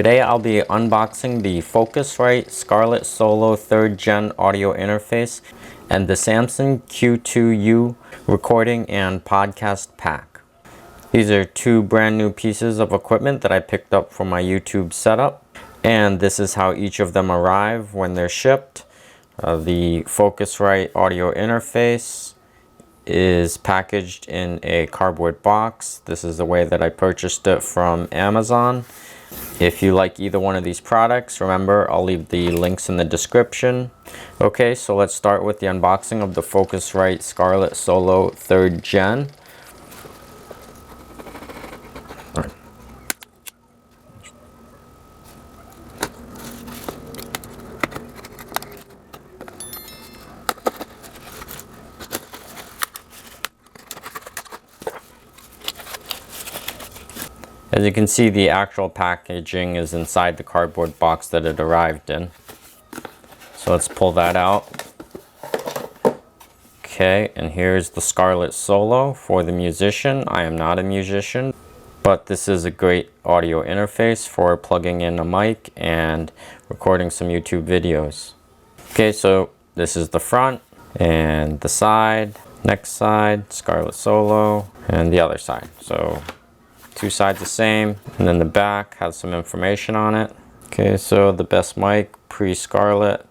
Today I'll be unboxing the Focusrite Scarlett Solo 3rd Gen audio interface and the Samson Q2U recording and podcast pack. These are two brand new pieces of equipment that I picked up for my YouTube setup, and this is how each of them arrive when they're shipped. The Focusrite audio interface is packaged in a cardboard box. This is the way that I purchased it from Amazon. If you like either one of these products, remember I'll leave the links in the description. Okay, so let's start with the unboxing of the Focusrite Scarlett Solo 3rd Gen. As you can see, the actual packaging is inside the cardboard box that it arrived in. So let's pull that out. Okay, and here's the Scarlett Solo for the musician. I am not a musician, but this is a great audio interface for plugging in a mic and recording some YouTube videos. Okay, so this is the front and the side, next side, Scarlett Solo, and the other side. So two sides the same, and then the back has some information on it. Okay, so the best mic pre-Scarlett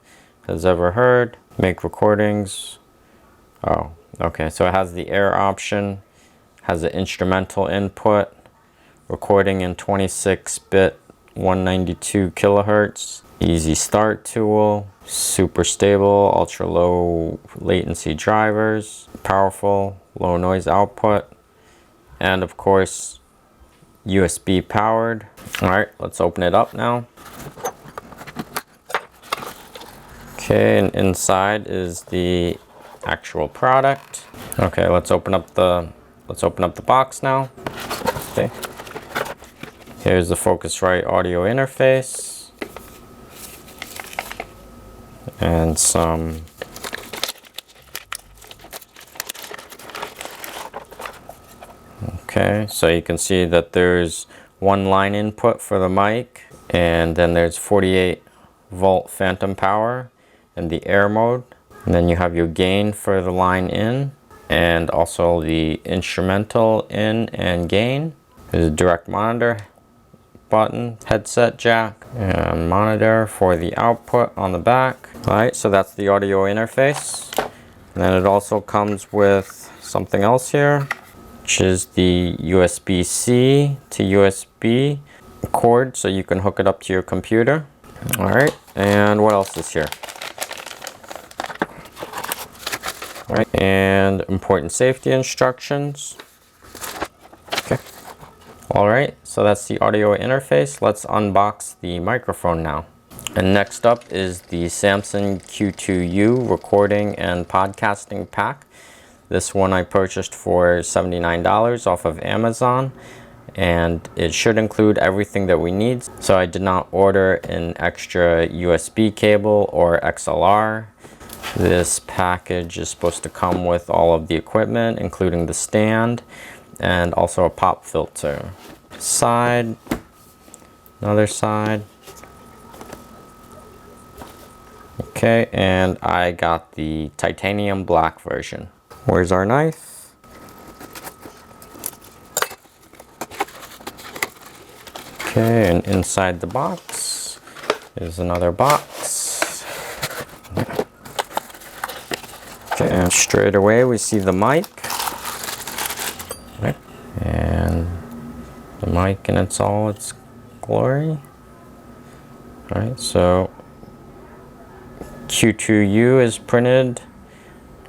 has ever heard. Make recordings. Oh, okay, so it has the air option, has the instrumental input, recording in 26-bit 192 kilohertz, easy start tool, super stable, ultra low latency drivers, powerful low noise output, and of course USB powered. Alright, let's open it up now. Okay, and inside is the actual product. Okay, let's open up the box now. Okay. Here's the Focusrite audio interface and some okay, so you can see that there's one line input for the mic, and then there's 48 volt phantom power and the air mode, and then you have your gain for the line in, and also the instrumental in and gain. There's a direct monitor button, headset jack, and monitor for the output on the back. Alright, so that's the audio interface. And then it also comes with something else here, which is the USB-C to USB cord, so you can hook it up to your computer. Alright, and what else is here? Alright, and important safety instructions. Okay. Alright, so that's the audio interface. Let's unbox the microphone now. And next up is the Samson Q2U recording and podcasting pack. This one I purchased for $79 off of Amazon, and it should include everything that we need. So I did not order an extra USB cable or XLR. This package is supposed to come with all of the equipment, including the stand and also a pop filter. Side, another side. Okay, and I got the titanium black version. Where's our knife? Okay, and inside the box is another box. Okay, and straight away we see the mic. Okay. And the mic in all its glory. Alright, so Q2U is printed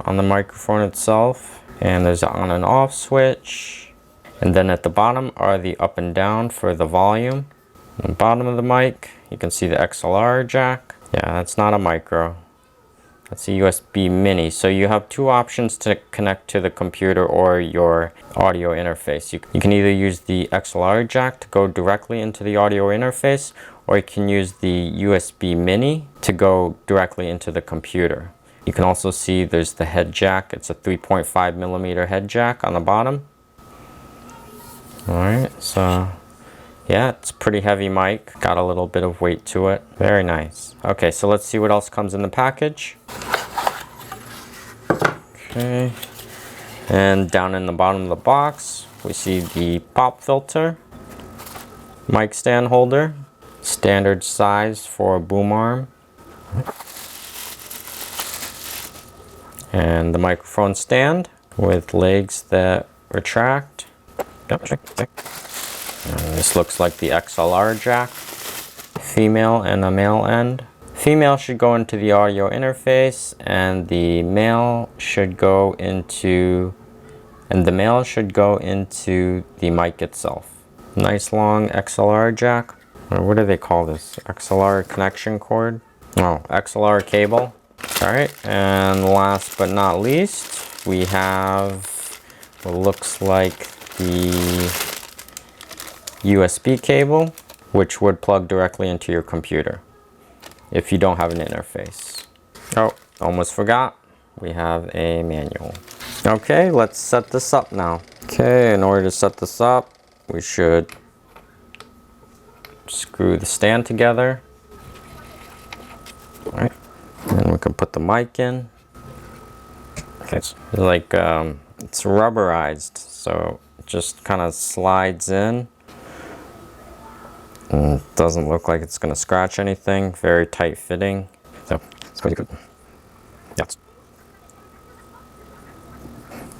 on the microphone itself, and there's an on and off switch, and then at the bottom are the up and down for the volume. On the bottom of the mic you can see the XLR jack. Yeah, that's not a micro, that's a USB mini. So you have two options to connect to the computer or your audio interface. You can either use the XLR jack to go directly into the audio interface, or you can use the USB mini to go directly into the computer. You can also see there's the head jack. It's a 3.5 millimeter head jack on the bottom. Alright, so Yeah, it's a pretty heavy mic. Got a little bit of weight to it. Very nice. Okay, so let's see what else comes in the package. Okay. And down in the bottom of the box, we see the pop filter, mic stand holder, standard size for a boom arm, and the microphone stand with legs that retract. And this looks like the XLR jack, female and a male end. Female should go into the audio interface, and the male should go into the mic itself. Nice long XLR jack. Or what do they call this? XLR connection cord? Oh, XLR cable. Alright, and last but not least, we have what looks like the USB cable, which would plug directly into your computer if you don't have an interface. Oh, almost forgot. We have a manual. Okay, let's set this up now. Okay, in order to set this up, we should screw the stand together. All right, and we can put the mic in. Okay, it's like it's rubberized, so it just kind of slides in. And it doesn't look like it's going to scratch anything. Very tight fitting. So it's pretty good. Yes.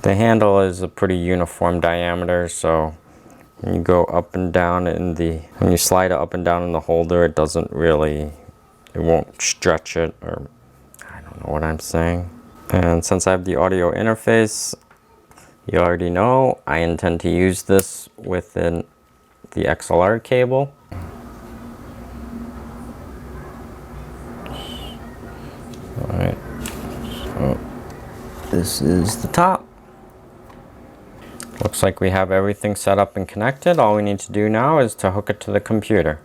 The handle is a pretty uniform diameter, so when you go up and down when you slide it up and down in the holder, it won't stretch it, or I don't know what I'm saying. And since I have the audio interface, you already know I intend to use this within the XLR cable. Alright, so this is the top. Looks like we have everything set up and connected. All we need to do now is to hook it to the computer.